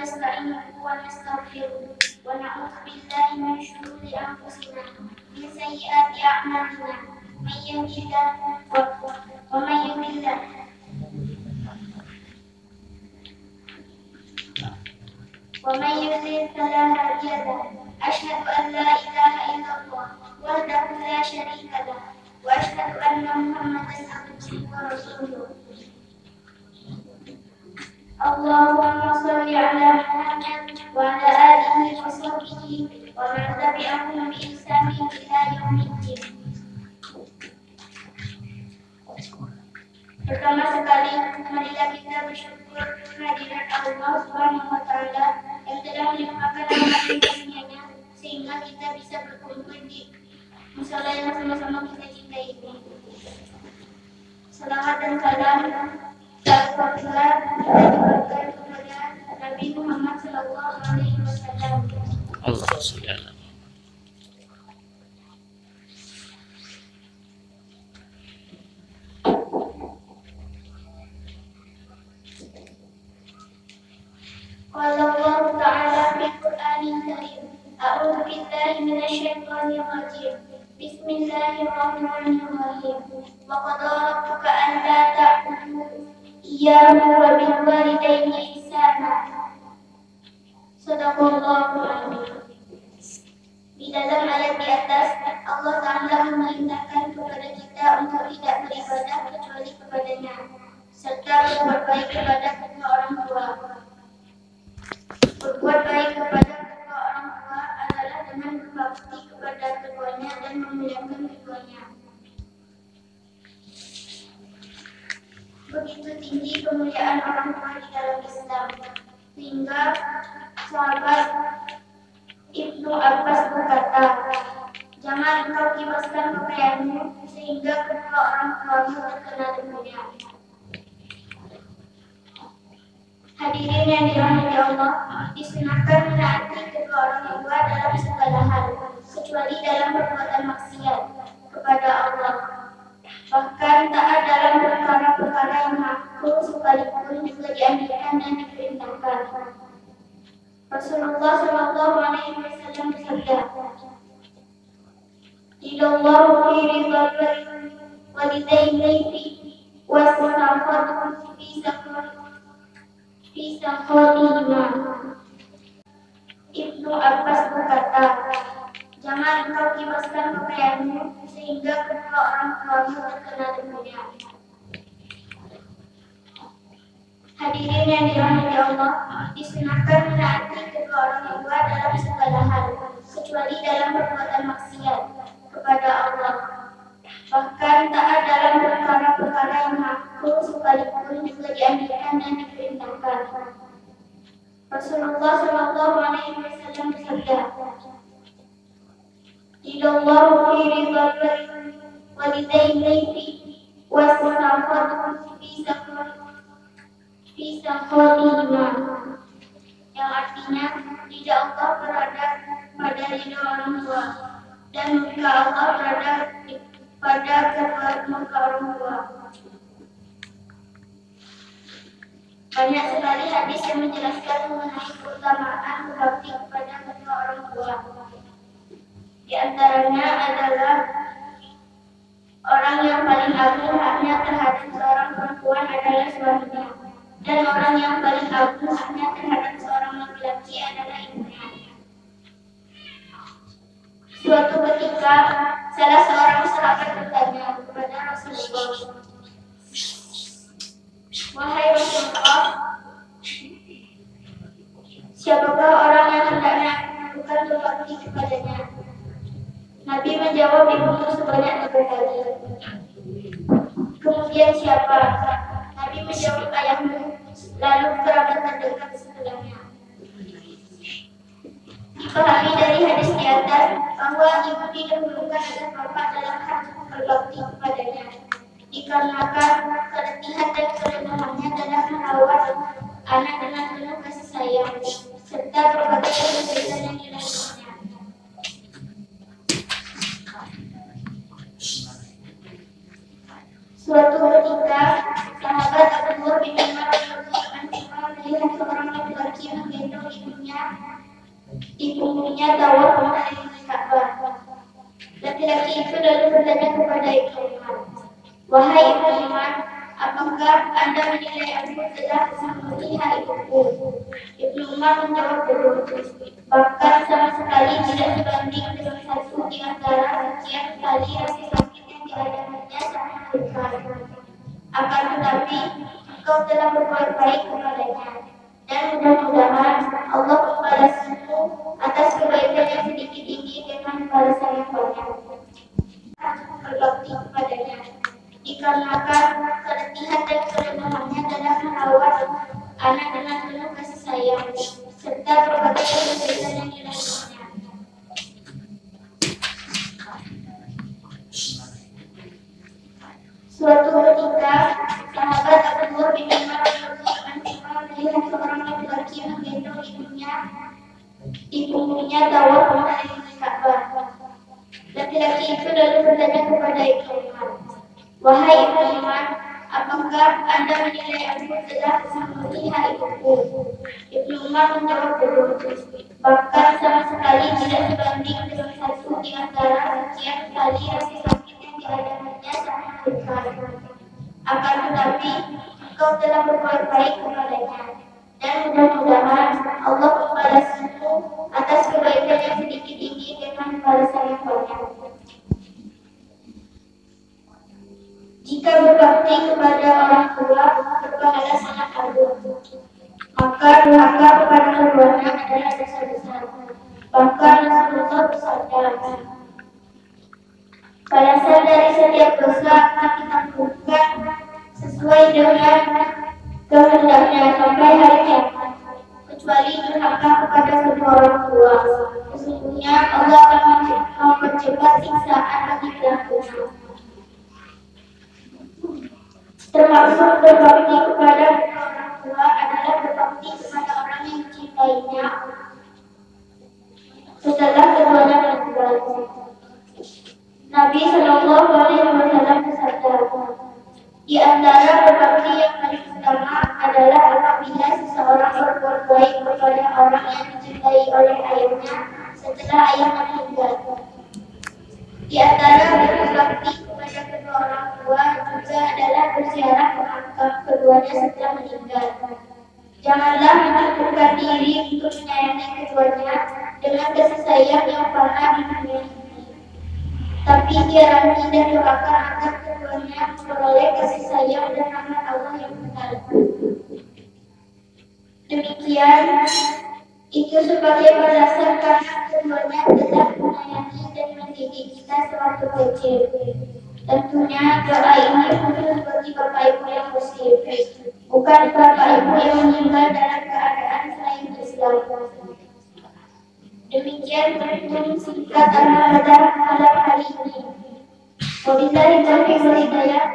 ونستعينه ونستغفره ونعوذ بالله من شرور أنفسنا ومن سيئات أعمالنا من يهده الله ومن يضلل ومن يضلل فلا هادي له. أشهد أن لا إله إلا الله وحده لا شريك له وأشهد أن محمدا عبده ورسوله. اللهم صل على محمد وعلى آله وصحبه ومن تبعهم بإحسان إلى يوم الدين. Pertama sekali, marilah kita bersyukur kehadirat Allah Subhanahu wa Ta'ala yang telah melimpahkan rahmat dan karunia-Nya sehingga kita bisa berkumpul di musala yang sama-sama kita cintai ini. Salawat dan salam tercurah kepada Nabi Muhammad Sallallahu Alaihi Wasallam. Allahumma sholli ala Qala Allah Ta'ala fil Qur'anil Karim. A'udzu billahi minasy syaithanir rajim. Bismillahirrahmanirrahim. Wa qad rabbuka alla ta'budu iyyahu wa bil walidayni ihsana. Shadaqallahul azim. Di dalam ayat di atas, Allah Ta'ala memerintahkan kepada kita untuk tidak beribadah kecuali kepadanya, serta berbuat baik kepada kedua orang tua. Berbuat baik kepada kedua orang tua adalah dengan berbakti kepada keduanya dan memuliakan keduanya. Begitu tinggi kemuliaan orang tua di dalam Islam, sehingga sahabat Ibnu Abbas berkata, "Jangan engkau kibaskan pakaianmu sehingga kedua orang tuamu terkena debunya." Hadirin yang dirahmati Allah, disunahkan menaati kedua orang tua dalam segala hal, kecuali dalam perbuatan maksiat kepada Allah. Bahkan taat dalam perkara-perkara yang makruh sekalipun juga dianjurkan dan diperintahkan. Rasulullah Shallallahu Alaihi Wasallam bersabda, "Ridallahu fi ridal walidayni wasafatu fi sakhatihima." Ibnu Abbas berkata, "Jangan engkau kibaskan pakaianmu sehingga kedua orang tuamu terkena debunya." Hadirin yang dirahmati Allah, disunahkan menaati kedua orang tua dalam segala hal, kecuali dalam perbuatan maksiat kepada Allah. Bahkan taat dalam perkara-perkara yang makruh sekalipun juga dianjurkan dan diperintahkan. Rasulullah Shallallahu Alaihi Wasallam bersabda, "Ridallahu fi ridal walidayni wasafatu fi sakhatihima," yang artinya ridha Allah berada pada ridha orang tua dan murka Allah berada pada kedua muka orang tua. Banyak sekali hadis yang menjelaskan mengenai keutamaan berbakti kepada kedua orang tua. Di antaranya adalah orang yang paling agung haknya terhadap seorang perempuan adalah suaminya, dan orang yang paling agung haknya terhadap seorang laki-laki adalah ibunya. Suatu ketika, salah seorang sahabat bertanya kepada Rasulullah, "Wahai Rasulullah, siapakah orang yang hendaknya bukan berbakti kepadanya?" Nabi menjawab, "Ibumu sebanyak 3 kali." "Kemudian siapa?" Nabi menjawab, "Ayahmu, lalu kerabat terdekat setelahnya." Dipahami dari hadis di atas bahwa ibu didahulukan atas bapak dalam hal berbakti kepadanya, dikarenakan keletihan dan kerendahannya dalam merawat anak dengan penuh kasih sayang serta berbagai kesulitan yang dilakukannya. Suatu ketika, sahabat Abdullah bin Umar melihat seorang laki-laki yang menggendong di punggungnya tawaf mengelilingi Ka'bah. Laki-laki itu lalu bertanya kepada Ibnu Umar, "Wahai Ibnu Umar, apakah Anda menilai aku telah melihat ibuku?" Ibnu Umar menjawab, "Belum. Bahkan sama sekali tidak sebanding dengan satu di antara sekian kali rasa sakit yang dialaminya sama Haikal. Akan tetapi, engkau telah berbuat baik kepadanya, dan mudah-mudahan Allah membalasmu atas kebaikan yang sedikit ini dengan balasan yang banyak. Berbakti kepadanya, dikarenakan keletihan dan kerendahannya dalam merawat anak dengan penuh kasih sayang, serta berbagai kebaikan yang dilakukannya." Suatu ketika, sahabat Abdullah bin Umar melihat seorang laki-laki yang menggendong di punggungnya tawaf mengelilingi Ka'bah. Laki-laki itu lalu bertanya kepada Ibnu Umar, "Wahai Ibnu Umar, apakah Anda menilai aku telah melihat ibuku?" Ibnu Umar menjawab, "Belum. Bahkan sama sekali tidak sebanding dengan satu di antara sekian kali rasa sakit yang dialaminya sama Haikal. Akan tetapi, engkau telah berbuat baik kepadanya, dan mudah-mudahan Allah membalasmu atas kebaikan yang sedikit ini dengan balasan yang banyak." Jika berbakti kepada orang tua berpahala sangat agung, maka durhaka kepada keduanya adalah dosa besar. Bahkan Rasulullah bersabda, "Balasan dari setiap dosa akan ditanggungan sesuai dengan kehendaknya sampai hari kiamat, kecuali durhaka kepada kedua orang tua. Sesungguhnya Allah akan mempercepat siksaan bagi pelakunya." Termasuk berbakti kepada orang tua adalah berbakti kepada orang yang mencintainya setelah keduanya meninggal. Nabi Shallallahu Alaihi Wasallam bersabda, "Di antara berbakti yang paling utama adalah apabila seseorang berbuat baik kepada orang yang dicintai oleh ayahnya setelah ayahnya meninggal." Di antara berbakti kepada kedua orang tua juga adalah berziarah ke makam keduanya setelah meninggal. Janganlah mencukupkan diri untuk menyayangi keduanya dengan kasih sayang yang fana di dunia ini, tapi ziarahi dan doakan agar keduanya memperoleh kasih sayang dan rahmat Allah yang benar. Demikian itu sebagai balasan karena keduanya telah menyayangi dan mendidik kita sewaktu kecil. Tentunya doa ini khusus bagi Bapak Ibu yang muslim, bukan Bapak Ibu yang meninggal dalam keadaan selain Islam. Demikian penutup singkat Al-Ma'idah malam hari ini. Wabillahi taufiq wal hidayah.